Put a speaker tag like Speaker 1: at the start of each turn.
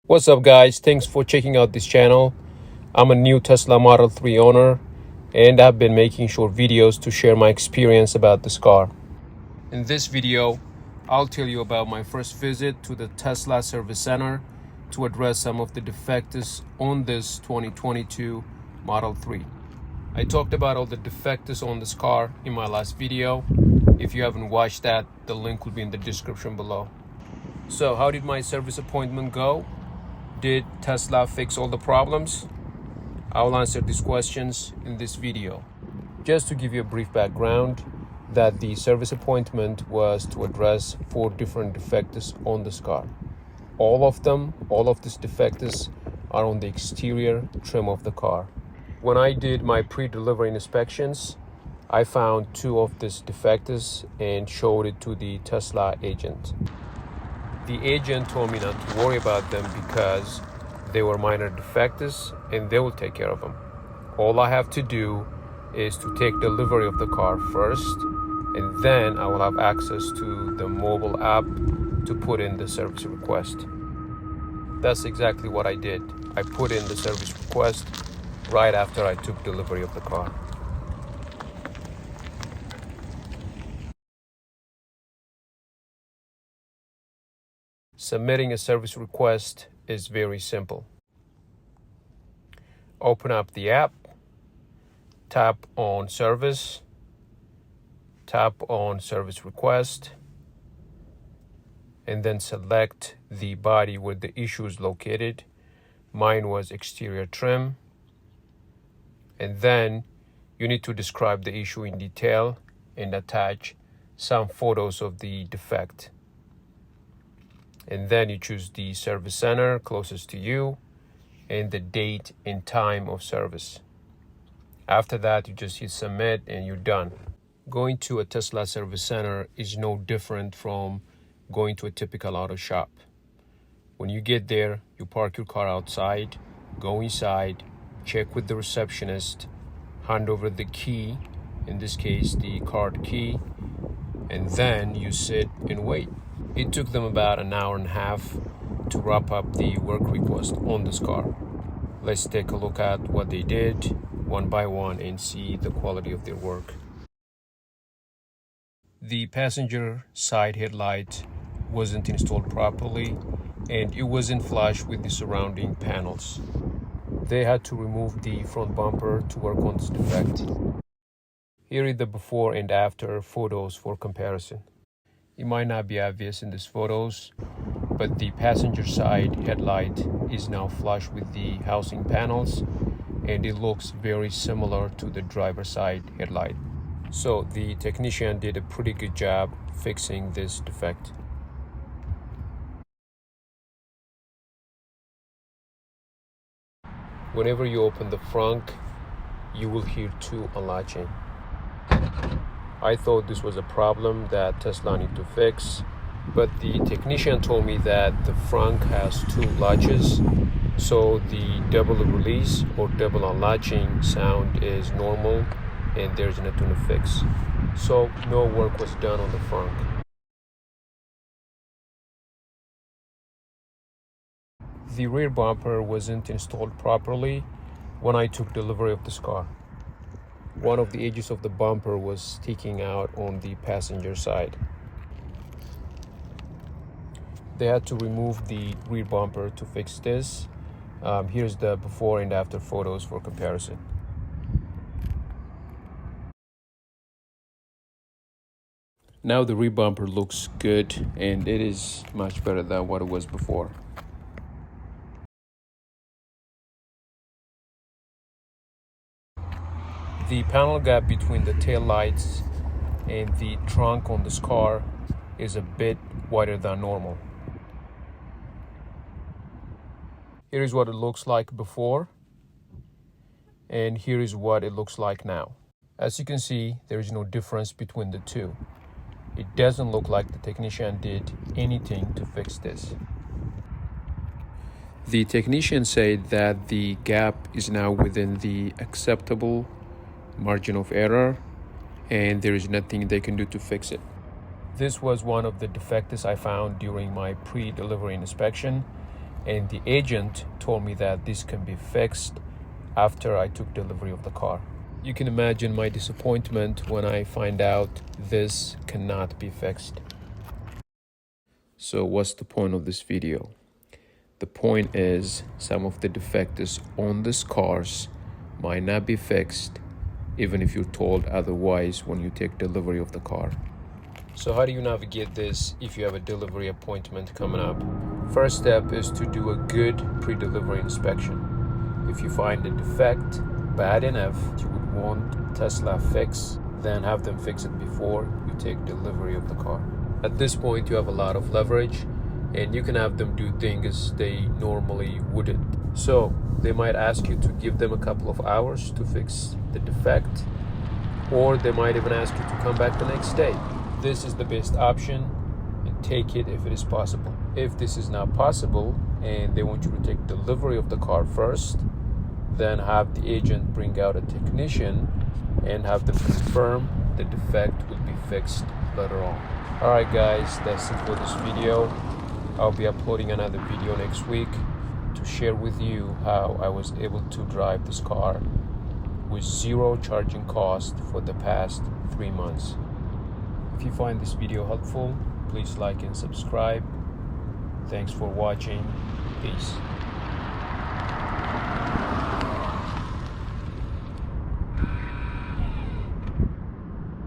Speaker 1: What's up, guys? Thanks for checking out this channel. I'm a new Tesla Model 3 owner, and I've been making short videos to share my experience about this car. In this video, I'll tell you about my first visit to the Tesla service center to address some of the defects on this 2022 Model 3. I talked about all the defects on this car in my last video. If you haven't watched that, the link will be in the description below. So how did my service appointment go? Did Tesla fix all the problems? I'll answer these questions in this video. Just to give you a brief background, that the service appointment was to address 4 different defects on this car. All of these defects are on the exterior trim of the car. When I did my pre-delivery inspections, I found 2 of these defects and showed it to the Tesla agent. The agent told me not to worry about them because they were minor defects and they will take care of them. All I have to do is to take delivery of the car first, and then I will have access to the mobile app to put in the service request. That's exactly what I did. I put in the service request right after I took delivery of the car. Submitting a service request is very simple. Open up the app, tap on service, tap on service request, and then select the body where the issue is located. Mine was exterior trim. And then you need to describe the issue in detail and attach some photos of the defect. And then you choose the service center closest to you and the date and time of service. After that, you just hit submit and you're done. Going to a Tesla service center is no different from going to a typical auto shop. When you get there, you park your car outside, go inside, check with the receptionist, hand over the key, in this case the card key, and then you sit and wait. It took them about an hour and a half to wrap up the work request on this car. Let's take a look at what they did one by one and see the quality of their work. The passenger side headlight wasn't installed properly and it wasn't flush with the surrounding panels. They had to remove the front bumper to work on this defect. Here are the before and after photos for comparison. It might not be obvious in these photos, but the passenger side headlight is now flush with the housing panels, and it looks very similar to the driver's side headlight. So the technician did a pretty good job fixing this defect. Whenever you open the frunk, you will hear 2 unlatching. I thought this was a problem that Tesla need to fix, but the technician told me that the frunk has 2 latches, so the double release or double unlatching sound is normal and there's nothing to fix. So no work was done on the frunk. The rear bumper wasn't installed properly when I took delivery of this car. One of the edges of the bumper was sticking out on the passenger side. They had to remove the rear bumper to fix this. Here's the before and after photos for comparison. Now the rear bumper looks good and it is much better than what it was before. The panel gap between the tail lights and the trunk on this car is a bit wider than normal. Here is what it looks like before, and here is what it looks like now. As you can see, there is no difference between the 2. It doesn't look like the technician did anything to fix this. The technician said that the gap is now within the acceptable margin of error and there is nothing they can do to fix it. This was one of the defects I found during my pre-delivery inspection, and the agent told me that this can be fixed after I took delivery of the car. You can imagine my disappointment when I find out this cannot be fixed. So what's the point of this video? The point is some of the defects on these cars might not be fixed even if you're told otherwise when you take delivery of the car. So how do you navigate this if you have a delivery appointment coming up? First step is to do a good pre-delivery inspection. If you find a defect bad enough you would want Tesla fix, then have them fix it before you take delivery of the car. At this point you have a lot of leverage and you can have them do things they normally wouldn't. So they might ask you to give them a couple of hours to fix the defect, or they might even ask you to come back the next day. This is the best option and take it if it is possible. If this is not possible and they want you to take delivery of the car first, then have the agent bring out a technician and have them confirm the defect will be fixed later on. Alright guys, that's it for this video. I'll be uploading another video next week to share with you how I was able to drive this car with zero charging cost for the past 3 months. If you find this video helpful, please like and subscribe. Thanks for watching. Peace.